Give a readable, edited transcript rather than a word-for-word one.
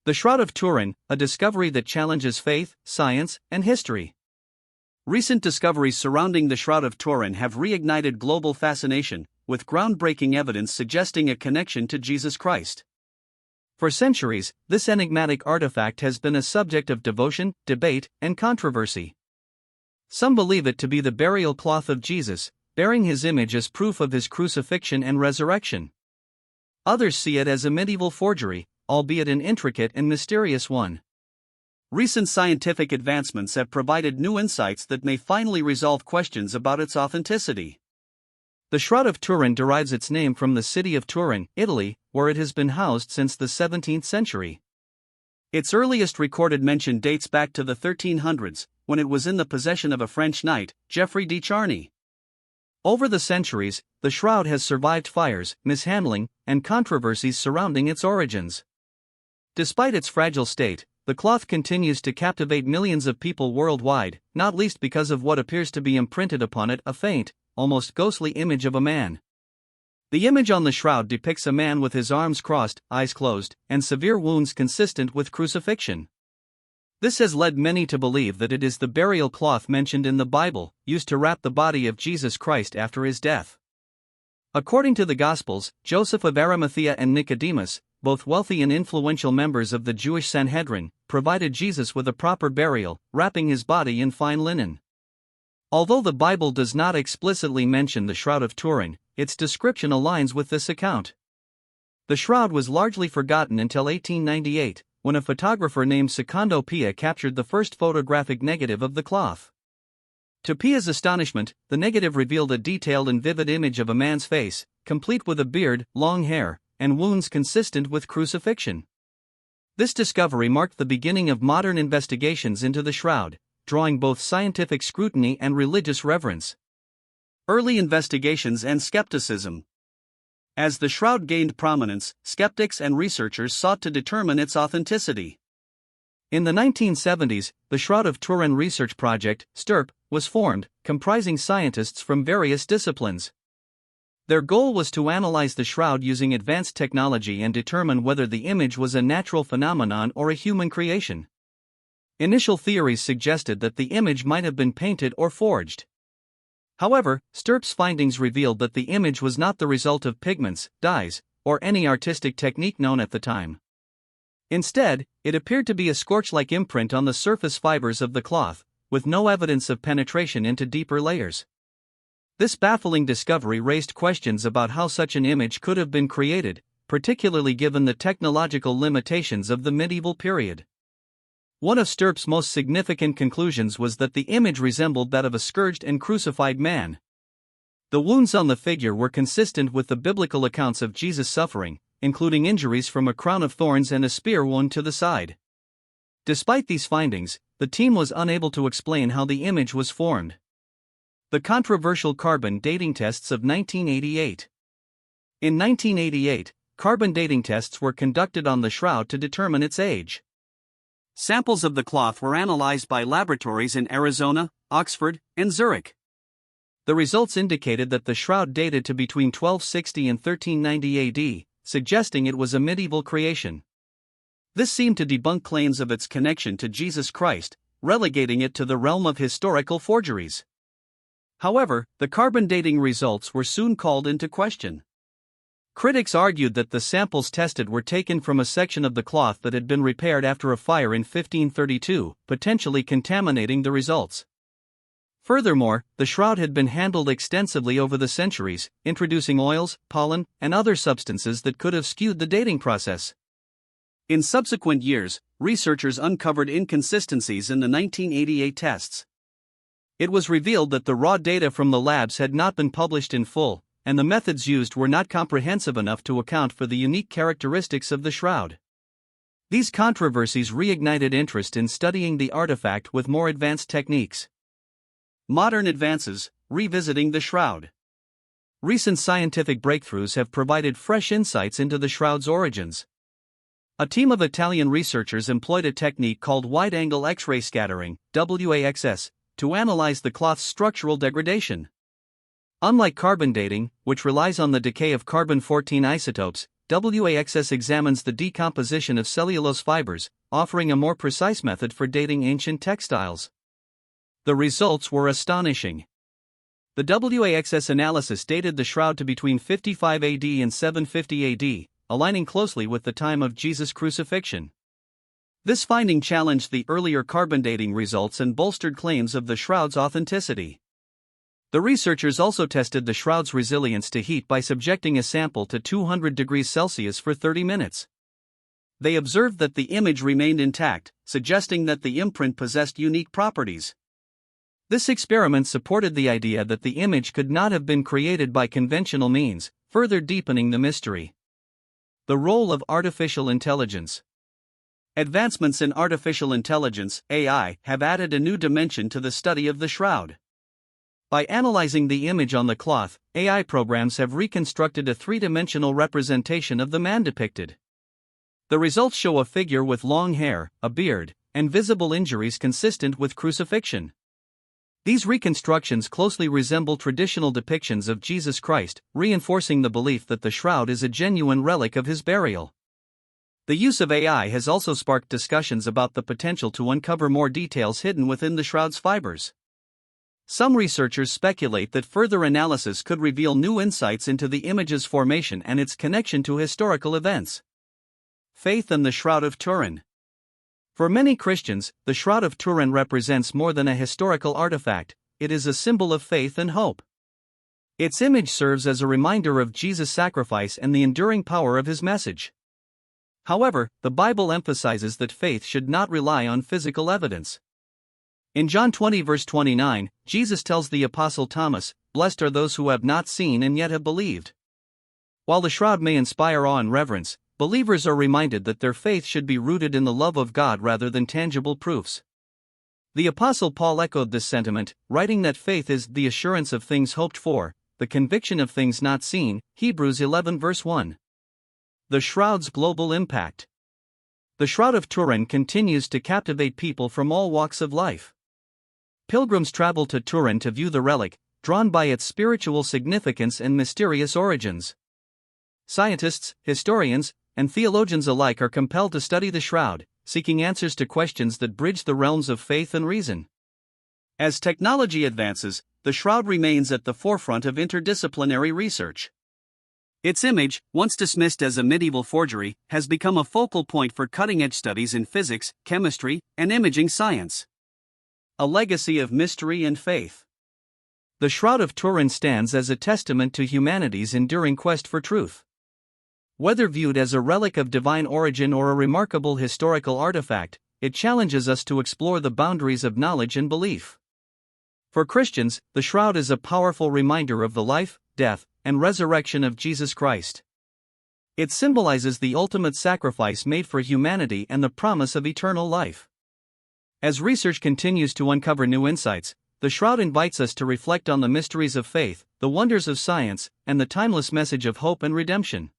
The Shroud of Turin, a discovery that challenges faith, science, and history. Recent discoveries surrounding the Shroud of Turin have reignited global fascination, with groundbreaking evidence suggesting a connection to Jesus Christ. For centuries, this enigmatic artifact has been a subject of devotion, debate, and controversy. Some believe it to be the burial cloth of Jesus, bearing his image as proof of his crucifixion and resurrection. Others see it as a medieval forgery, albeit an intricate and mysterious one. Recent scientific advancements have provided new insights that may finally resolve questions about its authenticity. The Shroud of Turin derives its name from the city of Turin, Italy, where it has been housed since the 17th century. Its earliest recorded mention dates back to the 1300s, when it was in the possession of a French knight, Geoffrey de Charny. Over the centuries, the shroud has survived fires, mishandling, and controversies surrounding its origins. Despite its fragile state, the cloth continues to captivate millions of people worldwide, not least because of what appears to be imprinted upon it, a faint, almost ghostly image of a man. The image on the shroud depicts a man with his arms crossed, eyes closed, and severe wounds consistent with crucifixion. This has led many to believe that it is the burial cloth mentioned in the Bible, used to wrap the body of Jesus Christ after his death. According to the Gospels, Joseph of Arimathea and Nicodemus, both wealthy and influential members of the Jewish Sanhedrin, provided Jesus with a proper burial, wrapping his body in fine linen. Although the Bible does not explicitly mention the Shroud of Turin, its description aligns with this account. The shroud was largely forgotten until 1898, when a photographer named Secondo Pia captured the first photographic negative of the cloth. To Pia's astonishment, the negative revealed a detailed and vivid image of a man's face, complete with a beard, long hair, and wounds consistent with crucifixion. This discovery marked the beginning of modern investigations into the shroud, drawing both scientific scrutiny and religious reverence. Early investigations and skepticism. As the shroud gained prominence, skeptics and researchers sought to determine its authenticity. In the 1970s, the Shroud of Turin Research Project, STURP, was formed, comprising scientists from various disciplines. Their goal was to analyze the shroud using advanced technology and determine whether the image was a natural phenomenon or a human creation. Initial theories suggested that the image might have been painted or forged. However, STURP's findings revealed that the image was not the result of pigments, dyes, or any artistic technique known at the time. Instead, it appeared to be a scorch-like imprint on the surface fibers of the cloth, with no evidence of penetration into deeper layers. This baffling discovery raised questions about how such an image could have been created, particularly given the technological limitations of the medieval period. One of STURP's most significant conclusions was that the image resembled that of a scourged and crucified man. The wounds on the figure were consistent with the biblical accounts of Jesus' suffering, including injuries from a crown of thorns and a spear wound to the side. Despite these findings, the team was unable to explain how the image was formed. The controversial carbon dating tests of 1988. In 1988, carbon dating tests were conducted on the shroud to determine its age. Samples of the cloth were analyzed by laboratories in Arizona, Oxford, and Zurich. The results indicated that the shroud dated to between 1260 and 1390 AD, suggesting it was a medieval creation. This seemed to debunk claims of its connection to Jesus Christ, relegating it to the realm of historical forgeries. However, the carbon dating results were soon called into question. Critics argued that the samples tested were taken from a section of the cloth that had been repaired after a fire in 1532, potentially contaminating the results. Furthermore, the shroud had been handled extensively over the centuries, introducing oils, pollen, and other substances that could have skewed the dating process. In subsequent years, researchers uncovered inconsistencies in the 1988 tests. It was revealed that the raw data from the labs had not been published in full, and the methods used were not comprehensive enough to account for the unique characteristics of the shroud. These controversies reignited interest in studying the artifact with more advanced techniques. Modern advances, revisiting the shroud. Recent scientific breakthroughs have provided fresh insights into the shroud's origins. A team of Italian researchers employed a technique called wide-angle X-ray scattering, WAXS, to analyze the cloth's structural degradation. Unlike carbon dating, which relies on the decay of carbon-14 isotopes, WAXS examines the decomposition of cellulose fibers, offering a more precise method for dating ancient textiles. The results were astonishing. The WAXS analysis dated the shroud to between 55 AD and 750 AD, aligning closely with the time of Jesus' crucifixion. This finding challenged the earlier carbon dating results and bolstered claims of the shroud's authenticity. The researchers also tested the shroud's resilience to heat by subjecting a sample to 200 degrees Celsius for 30 minutes. They observed that the image remained intact, suggesting that the imprint possessed unique properties. This experiment supported the idea that the image could not have been created by conventional means, further deepening the mystery. The role of artificial intelligence. Advancements in artificial intelligence (AI) have added a new dimension to the study of the shroud. By analyzing the image on the cloth, AI programs have reconstructed a three-dimensional representation of the man depicted. The results show a figure with long hair, a beard, and visible injuries consistent with crucifixion. These reconstructions closely resemble traditional depictions of Jesus Christ, reinforcing the belief that the shroud is a genuine relic of his burial. The use of AI has also sparked discussions about the potential to uncover more details hidden within the shroud's fibers. Some researchers speculate that further analysis could reveal new insights into the image's formation and its connection to historical events. Faith and the Shroud of Turin. For many Christians, the Shroud of Turin represents more than a historical artifact, it is a symbol of faith and hope. Its image serves as a reminder of Jesus' sacrifice and the enduring power of his message. However, the Bible emphasizes that faith should not rely on physical evidence. In John 20 verse 29, Jesus tells the Apostle Thomas, "Blessed are those who have not seen and yet have believed." While the shroud may inspire awe and reverence, believers are reminded that their faith should be rooted in the love of God rather than tangible proofs. The Apostle Paul echoed this sentiment, writing that faith is the assurance of things hoped for, the conviction of things not seen, Hebrews 11 verse 1. The shroud's global impact. The Shroud of Turin continues to captivate people from all walks of life. Pilgrims travel to Turin to view the relic, drawn by its spiritual significance and mysterious origins. Scientists, historians, and theologians alike are compelled to study the shroud, seeking answers to questions that bridge the realms of faith and reason. As technology advances, the shroud remains at the forefront of interdisciplinary research. Its image, once dismissed as a medieval forgery, has become a focal point for cutting-edge studies in physics, chemistry, and imaging science. A legacy of mystery and faith. The Shroud of Turin stands as a testament to humanity's enduring quest for truth. Whether viewed as a relic of divine origin or a remarkable historical artifact, it challenges us to explore the boundaries of knowledge and belief. For Christians, the shroud is a powerful reminder of the life, death, and resurrection of Jesus Christ. It symbolizes the ultimate sacrifice made for humanity and the promise of eternal life. As research continues to uncover new insights, the shroud invites us to reflect on the mysteries of faith, the wonders of science, and the timeless message of hope and redemption.